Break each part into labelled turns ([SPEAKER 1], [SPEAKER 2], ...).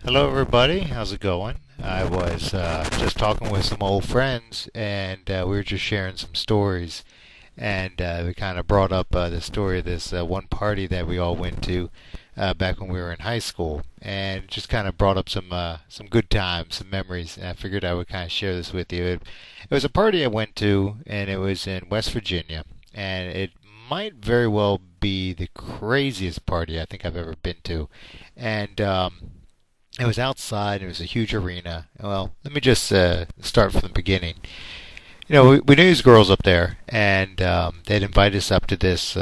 [SPEAKER 1] Hello, everybody. How's it going? I was just talking with some old friends, and we were just sharing some stories. And we kind of brought up the story of this one party that we all went to back when we were in high school, and just kind of brought up some good times, some memories. And I figured I would kind of share this with you. It was a party I went to, and it was in West Virginia, and it might very well be the craziest party I think I've ever been to. And it was outside. It was a huge arena. Well, let me just start from the beginning. We knew these girls up there, and they'd invited us up to this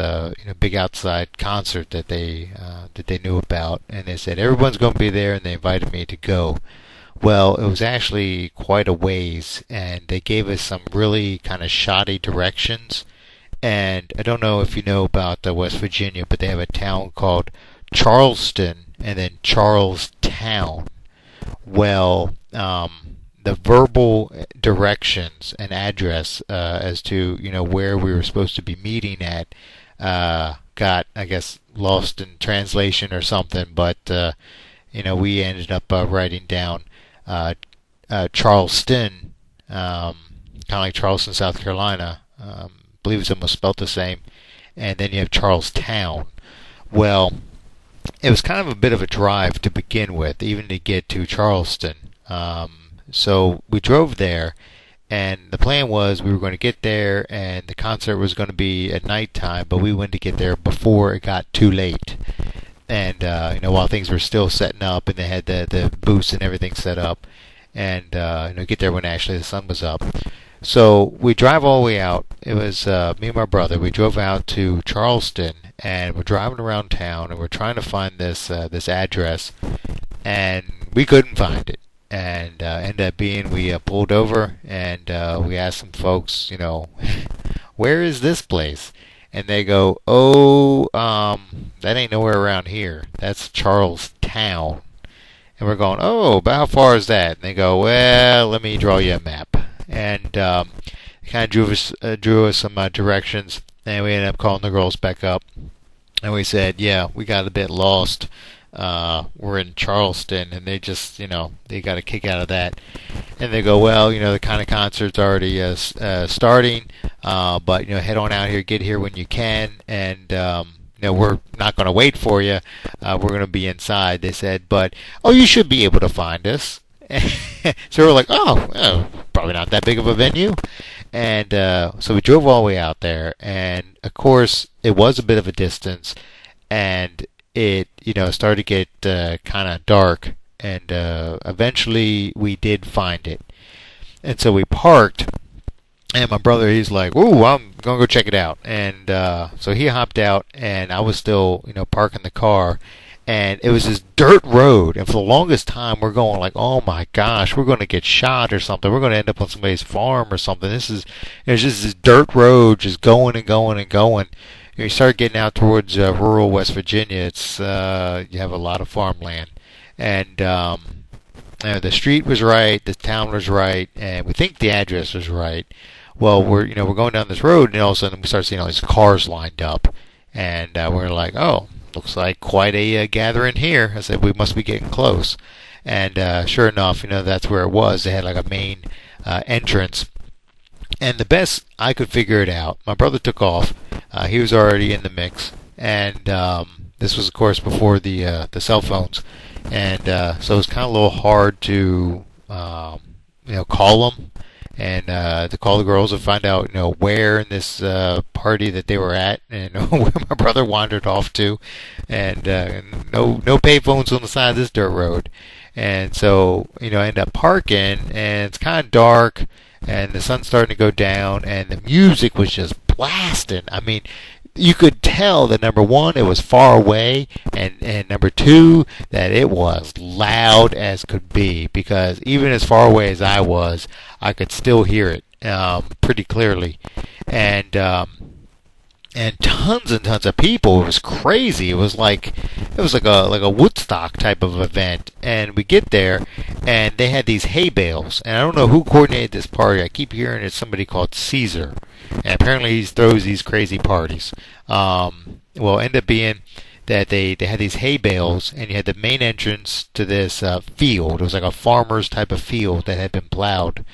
[SPEAKER 1] big outside concert that they knew about, and they said everyone's going to be there, and they invited me to go. Well, it was actually quite a ways, and they gave us some really kind of shoddy directions. And I don't know if you know about West Virginia, but they have a town called Charleston and then Charlestown. Well, the verbal directions and address as to where we were supposed to be meeting at got, I guess, lost in translation or something. But we ended up writing down Charleston, kind of like Charleston, South Carolina. I believe it's almost spelled the same. And then you have Charlestown. Well, it was kind of a bit of a drive to begin with, even to get to Charleston. So we drove there, and the plan was we were going to get there, and the concert was going to be at nighttime, but we wanted to get there before it got too late. And while things were still setting up, and they had the booths and everything set up, and get there when actually the sun was up. So we drive all the way out. It was me and my brother. We drove out to Charleston, and we're driving around town, and we're trying to find this address, and we couldn't find it. And ended up being we pulled over, and we asked some folks, where is this place? And they go, oh, that ain't nowhere around here. That's Charlestown. And we're going, oh, but how far is that? And they go, well, let me draw you a map. And they kind of drew us some directions, and we ended up calling the girls back up. And we said, yeah, we got a bit lost. We're in Charleston, and they just, they got a kick out of that. And they go, well, the kind of concert's already starting, but, head on out here, get here when you can, and, we're not going to wait for you. We're going to be inside, they said, but, oh, you should be able to find us. So we're like, oh, well, probably not that big of a venue. And so we drove all the way out there, and, of course, it was a bit of a distance, and it started to get kind of dark, and eventually we did find it. And so we parked, and my brother, he's like, ooh, I'm gonna go check it out. And so he hopped out, and I was still parking the car, and it was this dirt road, and for the longest time we're going like, oh my gosh, we're going to get shot or something, we're going to end up on somebody's farm or something. It's just this dirt road just going and going and going. You start getting out towards rural West Virginia, it's you have a lot of farmland, and the street was right, the town was right, and we think the address was right. Well, we're going down this road, and all of a sudden we start seeing all these cars lined up, and we're like, oh, looks like quite a gathering here. I said we must be getting close, and sure enough, that's where it was. They had like a main entrance. And the best I could figure it out, my brother took off. He was already in the mix, and this was, of course, before the cell phones, and so it was kind of a little hard to call them and to call the girls and find out where in this party that they were at, and where my brother wandered off to, and no pay phones on the side of this dirt road, and so I end up parking, and it's kind of dark. And the sun's starting to go down, and the music was just blasting. I mean, you could tell that number one, it was far away, and number two, that it was loud as could be. Because even as far away as I was, I could still hear it pretty clearly. And tons and tons of people. It was crazy. It was like a Woodstock type of event. And we get there, and they had these hay bales. And I don't know who coordinated this party. I keep hearing it's somebody called Caesar, and apparently he throws these crazy parties. Well, end up being that they had these hay bales, and you had the main entrance to this field. It was like a farmer's type of field that had been plowed,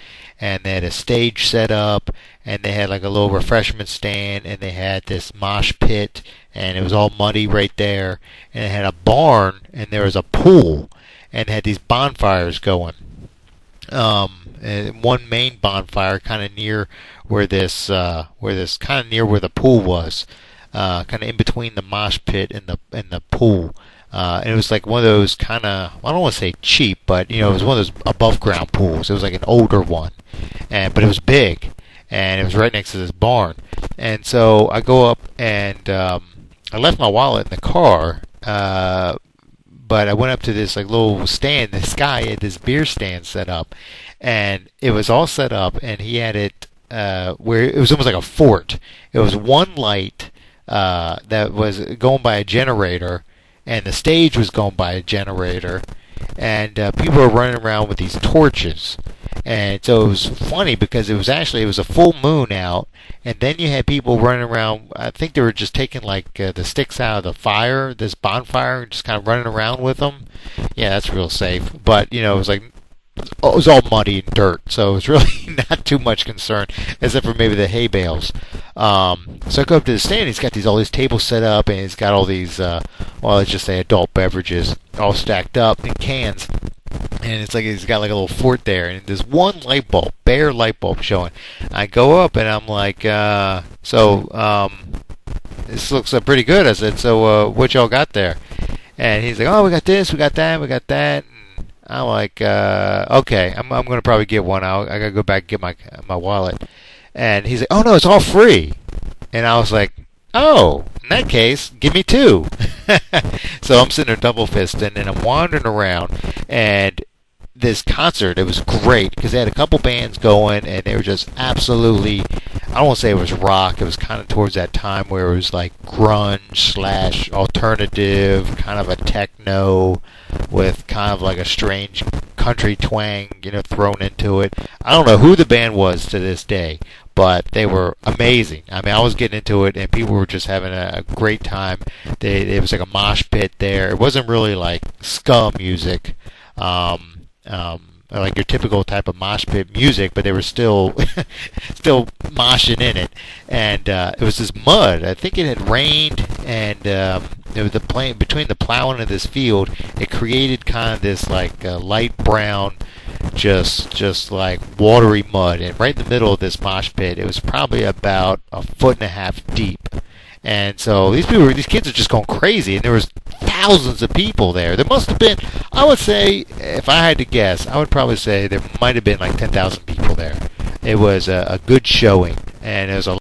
[SPEAKER 1] and they had a stage set up, and they had like a little refreshment stand, and they had this mosh pit, and it was all muddy right there, and it had a barn, and there was a pool, and it had these bonfires going. And one main bonfire kind of near where this kind of near where the pool was, kind of in between the mosh pit and the pool. And it was like one of those kind of, I don't want to say cheap, but it was one of those above ground pools. It was like an older one, but it was big, and it was right next to this barn. And so I go up, and I left my wallet in the car. But I went up to this like little stand. This guy had this beer stand set up, and it was all set up, and he had it where it was almost like a fort. It was one light that was going by a generator, and the stage was going by a generator, and people were running around with these torches. And so it was funny because it was a full moon out, and then you had people running around. I think they were just taking like the sticks out of the fire, this bonfire, and just kind of running around with them. Yeah, that's real safe. But it was like it was all muddy and dirt, so it was really not too much concern, except for maybe the hay bales. So I go up to the stand. He's got all these tables set up, and he's got all these let's just say adult beverages all stacked up in cans. And it's like he's got like a little fort there, and there's one light bulb, bare light bulb showing. I go up, and I'm like, this looks pretty good. I said, so what y'all got there? And he's like, oh, we got this, we got that, we got that. And I'm like, okay, I'm gonna probably get one. I gotta go back and get my wallet. And he's like, oh no, it's all free. And I was like, oh, in that case, give me two. So I'm sitting there double fisting, and I'm wandering around, and this concert, it was great because they had a couple bands going, and they were just absolutely, I don't want to say it was rock, it was kind of towards that time where it was like grunge / alternative, kind of a techno with kind of like a strange country twang, thrown into it. I don't know who the band was to this day, but they were amazing. I mean, I was getting into it, and people were just having a great time. It was like a mosh pit there. It wasn't really like ska music, like your typical type of mosh pit music, but they were still moshing in it. And it was this mud. I think it had rained, and it was between the plowing of this field, it created kind of this like light brown, just like watery mud. And right in the middle of this mosh pit, it was probably about 1.5 feet deep. And so these kids are just going crazy, and there was thousands of people there. There must have been, I would say, if I had to guess, I would probably say there might have been like 10,000 people there. It was a good showing, and there was a